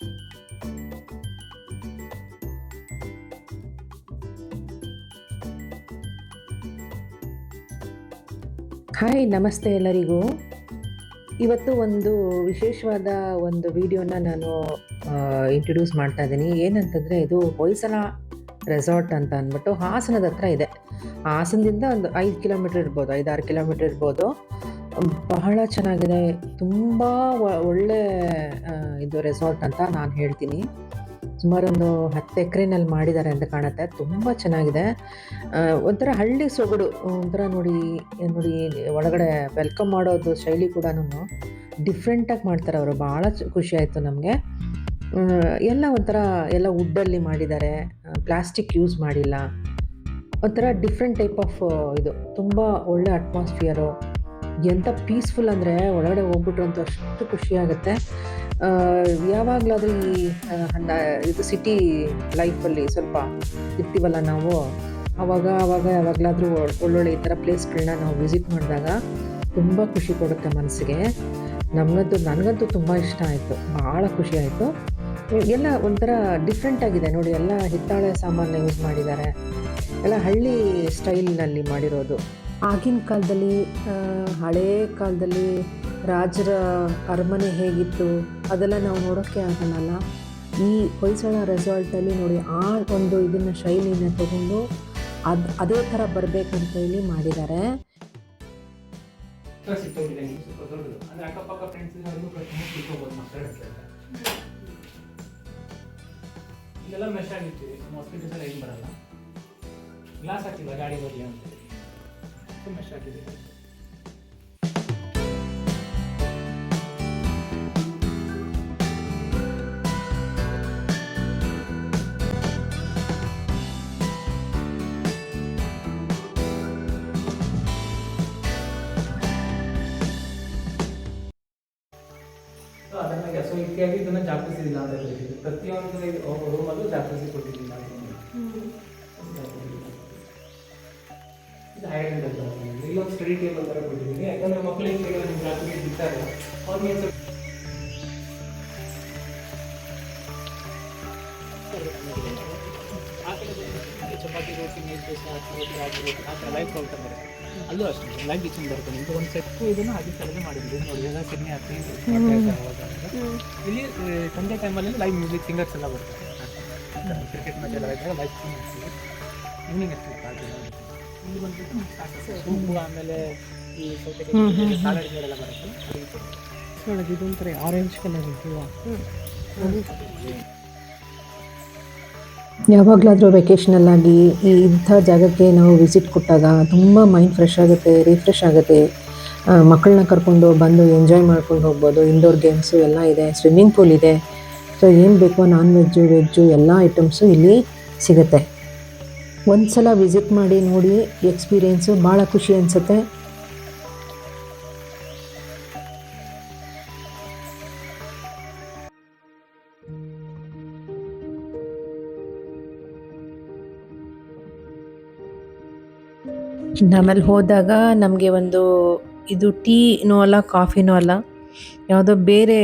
Hi ನಮಸ್ತೆ ಎಲ್ಲರಿಗೂ. ಇವತ್ತು ಒಂದು ವಿಶೇಷವಾದ ಒಂದು ವಿಡಿಯೋನ ನಾನು ಇಂಟ್ರೊಡ್ಯೂಸ್ ಮಾಡ್ತಾ ಇದ್ದೀನಿ. ಏನಂತಂದರೆ ಇದು ಹೊಯ್ಸಳ ರೆಸಾರ್ಟ್ ಅಂತ ಅಂದ್ಬಿಟ್ಟು ಹಾಸನದ ಹತ್ರ ಇದೆ. ಹಾಸನದಿಂದ ಒಂದು 5 ಕಿಲೋಮೀಟ್ರ್ ಇರ್ಬೋದು, 5-6 ಕಿಲೋಮೀಟ್ರ್ ಇರ್ಬೋದು. ಬಹಳ ಚೆನ್ನಾಗಿದೆ, ತುಂಬ ಒಳ್ಳೆ ಇದು ರೆಸಾರ್ಟ್ ಅಂತ ನಾನು ಹೇಳ್ತೀನಿ. ಸುಮಾರೊಂದು 10 ಎಕರೆನಲ್ಲಿ ಮಾಡಿದ್ದಾರೆ ಅಂತ ಕಾಣುತ್ತೆ. ತುಂಬ ಚೆನ್ನಾಗಿದೆ. ಒಂಥರ ಹಳ್ಳಿ ಸೊಗಡು, ಒಂಥರ ನೋಡಿ ನೋಡಿ ಒಳಗಡೆ ವೆಲ್ಕಮ್ ಮಾಡೋದು ಶೈಲಿ ಕೂಡ ಡಿಫ್ರೆಂಟಾಗಿ ಮಾಡ್ತಾರೆ ಅವರು. ಭಾಳ ಖುಷಿ ಆಯಿತು ನಮಗೆ. ಎಲ್ಲ ಒಂಥರ ಎಲ್ಲ ವುಡ್ಡಲ್ಲಿ ಮಾಡಿದ್ದಾರೆ, ಪ್ಲಾಸ್ಟಿಕ್ ಯೂಸ್ ಮಾಡಿಲ್ಲ. ಒಂಥರ ಡಿಫ್ರೆಂಟ್ ಟೈಪ್ ಆಫ್ ಇದು. ತುಂಬ ಒಳ್ಳೆ ಅಟ್ಮಾಸ್ಫಿಯರು, ಎಂಥ ಪೀಸ್ಫುಲ್ ಅಂದರೆ ಒಳಗಡೆ ಹೋಗ್ಬಿಟ್ರು ಅಂತ ಅಷ್ಟು ಖುಷಿಯಾಗುತ್ತೆ. ಯಾವಾಗಲಾದರೂ ಈ ಇದು ಸಿಟಿ ಲೈಫಲ್ಲಿ ಸ್ವಲ್ಪ ಇರ್ತೀವಲ್ಲ ನಾವು, ಯಾವಾಗಲಾದರೂ ಒಳ್ಳೊಳ್ಳೆ ಈ ಥರ ಪ್ಲೇಸ್ಗಳನ್ನ ನಾವು ವಿಸಿಟ್ ಮಾಡಿದಾಗ ತುಂಬ ಖುಷಿ ಕೊಡುತ್ತೆ ಮನಸ್ಸಿಗೆ. ನನಗಂತೂ ತುಂಬ ಇಷ್ಟ ಆಯಿತು, ಭಾಳ ಖುಷಿ ಆಯಿತು. ಎಲ್ಲ ಒಂಥರ ಡಿಫ್ರೆಂಟಾಗಿದೆ ನೋಡಿ. ಎಲ್ಲ ಹಿತ್ತಾಳೆ ಸಾಮಾನು ಯೂಸ್ ಮಾಡಿದ್ದಾರೆ, ಎಲ್ಲ ಹಳ್ಳಿ ಸ್ಟೈಲ್ನಲ್ಲಿ ಮಾಡಿರೋದು. ಆಗಿನ ಕಾಲದಲ್ಲಿ, ಹಳೇ ಕಾಲದಲ್ಲಿ ರಾಜರ ಅರಮನೆ ಹೇಗಿತ್ತು ಅದೆಲ್ಲ ನಾವು ನೋಡೋಕ್ಕೆ ಆಗಲ್ಲ. ಈ ಹೊಯ್ಸಳ ರೆಸಾರ್ಟಲ್ಲಿ ನೋಡಿ ಆ ಒಂದು ಇದನ್ನು ಶೈಲಿನ ತಗೊಂಡು ಅದೇ ಥರ ಬರಬೇಕಂತ ಹೇಳಿ ಮಾಡಿದ್ದಾರೆ. ಇದೆಲ್ಲ ಮೆಶ್ ಆಗಿತ್ತು, ಹಾಸ್ಪಿಟಲ್ಸ್ ಎಲ್ಲ ಏನು ಬರಲ್ಲ, ಗ್ಲಾಸ್ ಹಾಕಿಲ್ಲ ಗಾಡಿ ಬರಲಿ ಅಂತ ಮೆಶ್ ಹಾಕಿದೆ. ಅದನ್ನ ಸೊ ಇತ್ಯಾದಿ ಇದನ್ನ ಜಾಗೃತಿಸಿಲ್ಲ ಅಂತ ಹೇಳ್ತಿದ್ವಿ. ಪ್ರತಿಯೊಂದು ರೂಮಲ್ಲೂ ಜಾಗೃತಿ ಕೊಟ್ಟಿದ್ದಿಲ್ಲ. ಇದು ಹೈಡ್ ಇಲ್ಲೊಂದು ಸ್ಟಡಿ ಟೇಬಲ್ ಥರ ಕೊಟ್ಟಿದ್ದೀನಿ, ಯಾಕಂದ್ರೆ ಮಕ್ಕಳಿಗೆ ನಿಮ್ಮ ಜಾಗೃತಿ ಬಿಡ್ತಾರೆ ಅವ್ರಿಗೆ ಚಪಾತಿ ರೋಟಿ, ನೀರು ದೋಸೆ, ರಾಗಿ ರೋಟಿ ಆ ಥರ ಲೈಫ್ ಹೋಗ್ತಾರೆ. ಅಲ್ಲೂ ಅಷ್ಟೇ ಲೈಫ್ ಕಿಚನ್ ಬರ್ತದೆ. ಇದು ಒಂದು ಸೆಟ್ಟು ಇದನ್ನು ಹಾಗೆ ಕೆಳಗೆ ಮಾಡಿದ್ವಿ ನೋಡಿ. ಎಲ್ಲ ಸೆನ್ನೆ ಹಾಕಿ ಇಲ್ಲಿ ಸಂಜೆ ಟೈಮಲ್ಲಿ ಲೈವ್ ಮ್ಯೂಸಿಕ್ ಸಿಂಗರ್ಸ್ ಎಲ್ಲ ಬರ್ತಾರೆ. ಕ್ರಿಕೆಟ್ ಮ್ಯಾಚ್ ಎಲ್ಲ ಇದ್ದಾಗ ಲೈವ್ ಸ್ಟ್ರೀಮ್ ಮಾಡ್ತೀವಿ. ಈವ್ನಿಂಗ್ ಅಷ್ಟೇ ಇಲ್ಲಿ ಬಂದ್ಬಿಟ್ಟು ಸೂಪು, ಆಮೇಲೆ ಈ ಸೌತೆಕಾಯಿ ಸಾಲಡ್ಗಳೆಲ್ಲ ಬರುತ್ತೆ. ಇದೊಂಥರ ಆರೆಂಜ್ ಕಲರ್ ಇದೆಯಾ? ಯಾವಾಗಲಾದರೂ ವೆಕೇಷನಲ್ಲಾಗಿ ಇಂಥ ಜಾಗಕ್ಕೆ ನಾವು ವಿಸಿಟ್ ಕೊಟ್ಟಾಗ ತುಂಬ ಮೈಂಡ್ ಫ್ರೆಶ್ ಆಗುತ್ತೆ, ರಿಫ್ರೆಶ್ ಆಗುತ್ತೆ. ಮಕ್ಕಳನ್ನ ಕರ್ಕೊಂಡು ಬಂದು ಎಂಜಾಯ್ ಮಾಡ್ಕೊಂಡು ಹೋಗ್ಬೋದು. ಇಂಡೋರ್ ಗೇಮ್ಸು ಎಲ್ಲ ಇದೆ, ಸ್ವಿಮ್ಮಿಂಗ್ ಪೂಲ್ ಇದೆ. ಸೊ ಏನು ಬೇಕೋ ನಾನ್ ವೆಜ್ಜು, ವೆಜ್ಜು ಎಲ್ಲ ಐಟಮ್ಸು ಇಲ್ಲಿ ಸಿಗುತ್ತೆ. ಒಂದು ಸಲ ವಿಸಿಟ್ ಮಾಡಿ ನೋಡಿ, ಎಕ್ಸ್ಪೀರಿಯೆನ್ಸು ಭಾಳ ಖುಷಿ ಅನಿಸುತ್ತೆ. ಆಮೇಲೆ ಹೋದಾಗ ನಮಗೆ ಒಂದು ಇದು ಟೀನೂ ಅಲ್ಲ, ಕಾಫಿನೂ ಅಲ್ಲ, ಯಾವುದೋ ಬೇರೆ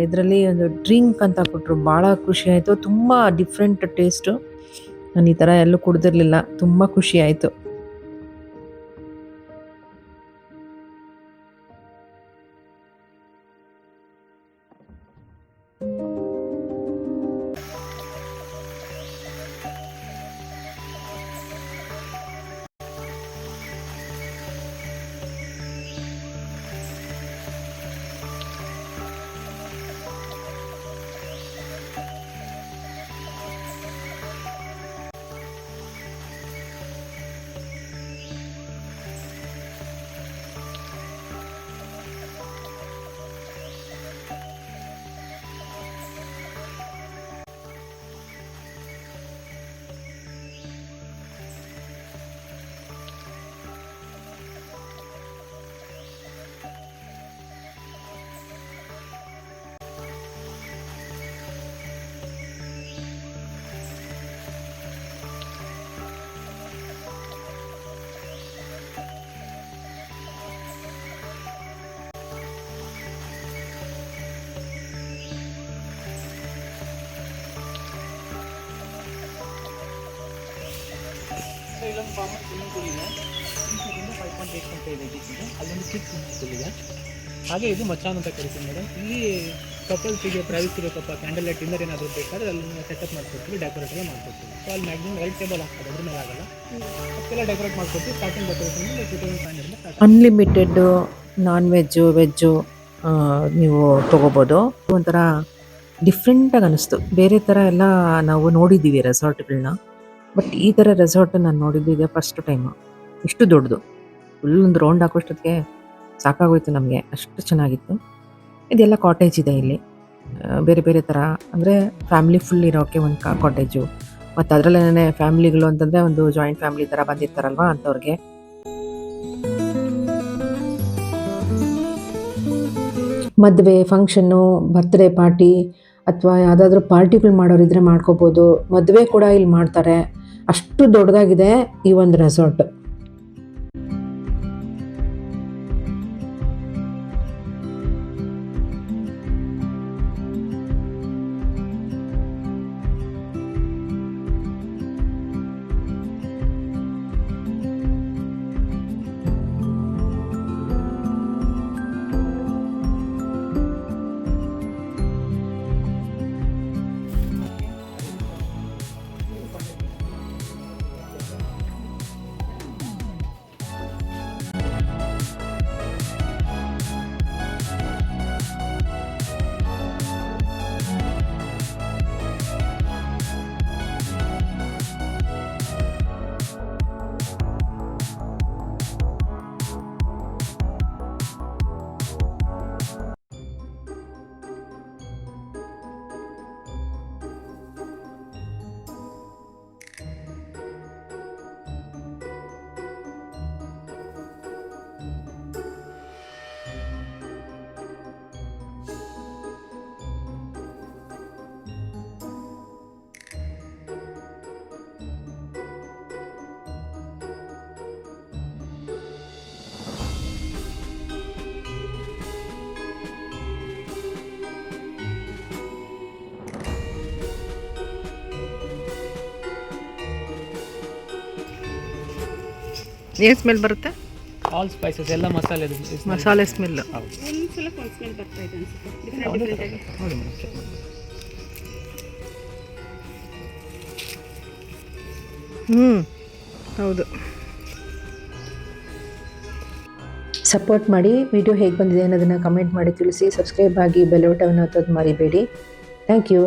ಇದರಲ್ಲಿ ಒಂದು ಡ್ರಿಂಕ್ ಅಂತ ಕೊಟ್ಟರು. ಭಾಳ ಖುಷಿ ಆಯಿತು. ತುಂಬ ಡಿಫ್ರೆಂಟ್ ಟೇಸ್ಟು. ನಾನು ಈ ಥರ ಎಲ್ಲೂ ಕುಡ್ದಿರಲಿಲ್ಲ, ತುಂಬ ಖುಷಿ ಆಯಿತು. ಮತ್ತೆ ಇಲ್ಲೊಂದು ಕಾಮನ್ ಸ್ವಿಮ್ಮಿಂಗ್ ಪೂಲ್ ಇದೆ. ಈ ಸೈಡಿಂದ 5.8 ಅಂತ ಇದೆ ಬೀಚಿಗೆ. ಅಲ್ಲೊಂದು ಚಿಕ್ಕ ಸ್ವಿಮ್ಮಿಂಗ್ ಪೂಲ್ ಇದೆ. ಹಾಗೆ ಇದು ಮಚಾನ್ ಅಂತ ಕರಿತೀವಿ ಮೇಡಮ್. ಇಲ್ಲಿ ಕಪಲ್ಸಿಗೆ ಪ್ರೈವಸಿ ಬೇಕಪ್ಪ, ಕ್ಯಾಂಡಲ್ ಲೈಟ್ ಡಿನ್ನರ್ ಏನಾದರೂ ಬೇಕಾದ್ರೆ ಅಲ್ಲಿ ಸೆಟಪ್ ಮಾಡ್ಕೊಡ್ತೀವಿ, ಡೆಕೋರೇಟ್ ಎಲ್ಲ ಮಾಡ್ಕೊಡ್ತೀವಿ. ಸೊ ಅಲ್ಲಿ ಮ್ಯಾಕ್ಸಿಮಮ್ 2 ಟೇಬಲ್ ಆಗ್ತದೆ, ಅದ್ರ ಮೇಲೆ ಆಗಲ್ಲ. ಅದಕ್ಕೆಲ್ಲ ಡೆಕೋರೇಟ್ ಮಾಡ್ಕೊಡ್ತೀವಿ. Starting decoration 2500 start. Unlimited non veg veg ನೀವು ತೊಗೋಬೋದು. ಒಂಥರ ಡಿಫ್ರೆಂಟಾಗಿ ಅನ್ನಿಸ್ತು. ಬೇರೆ ಥರ ಎಲ್ಲ ನಾವು ನೋಡಿದ್ದೀವಿ ರೆಸಾರ್ಟ್ಗಳನ್ನ, ಬಟ್ ಈ ಥರ ರೆಸಾರ್ಟ್ ನಾನು ನೋಡಿದ್ದು ಇದೆ ಫಸ್ಟ್ ಟೈಮು. ಇಷ್ಟು ದೊಡ್ಡದು, ಫುಲ್ ಒಂದು ರೌಂಡ್ ಹಾಕೋಷ್ಟೊತ್ತಿಗೆ ಸಾಕಾಗೋಯ್ತು ನಮಗೆ, ಅಷ್ಟು ಚೆನ್ನಾಗಿತ್ತು. ಇದೆಲ್ಲ ಕಾಟೇಜ್ ಇದೆ ಇಲ್ಲಿ, ಬೇರೆ ಬೇರೆ ಥರ ಅಂದರೆ ಫ್ಯಾಮ್ಲಿ ಫುಲ್ ಇರೋಕ್ಕೆ ಒಂದು ಕಾಟೇಜು, ಮತ್ತು ಅದರಲ್ಲೇ ಫ್ಯಾಮ್ಲಿಗಳು ಅಂತಂದರೆ ಒಂದು ಜಾಯಿಂಟ್ ಫ್ಯಾಮ್ಲಿ ಥರ ಬಂದಿರ್ತಾರಲ್ವ ಅಂಥವ್ರಿಗೆ. ಮದುವೆ ಫಂಕ್ಷನ್ನು, ಬರ್ತ್ಡೇ ಪಾರ್ಟಿ ಅಥವಾ ಯಾವುದಾದ್ರೂ ಪಾರ್ಟಿಗಳು ಮಾಡೋರಿದ್ರೆ ಮಾಡ್ಕೋಬೋದು. ಮದುವೆ ಕೂಡ ಇಲ್ಲಿ ಮಾಡ್ತಾರೆ, ಅಷ್ಟು ದೊಡ್ಡದಾಗಿದೆ ಈ ಒಂದು ರೆಸಾರ್ಟ್. ಏನು ಸ್ಮೆಲ್ ಬರುತ್ತೆ? ಆಲ್ ಸ್ಪೈಸಸ್ ಎಲ್ಲ ಮಸಾಲೆ ಮಸಾಲೆ ಸ್ಮೆಲ್. ಒಂದ್ಸಲ ಸ್ಮೆಲ್ ಬರ್ತಾ ಇದೆ ಅನ್ಸುತ್ತೆ, ಡಿಫ್ರೆಂಟ್ ಆಗಿ. ನೋಡಿ ಮೇಡಮ್, ಚೆಕ್ ಮಾಡಿ. ಹೌದು. ಸಪೋರ್ಟ್ ಮಾಡಿ. ವಿಡಿಯೋ ಹೇಗೆ ಬಂದಿದೆ ಅನ್ನೋದನ್ನು ಕಮೆಂಟ್ ಮಾಡಿ ತಿಳಿಸಿ. ಸಬ್ಸ್ಕ್ರೈಬ್ ಆಗಿ ಬೆಲ್ ಬಟನ್ ಒತ್ತೋದು ಮರಿಬೇಡಿ. Thank you.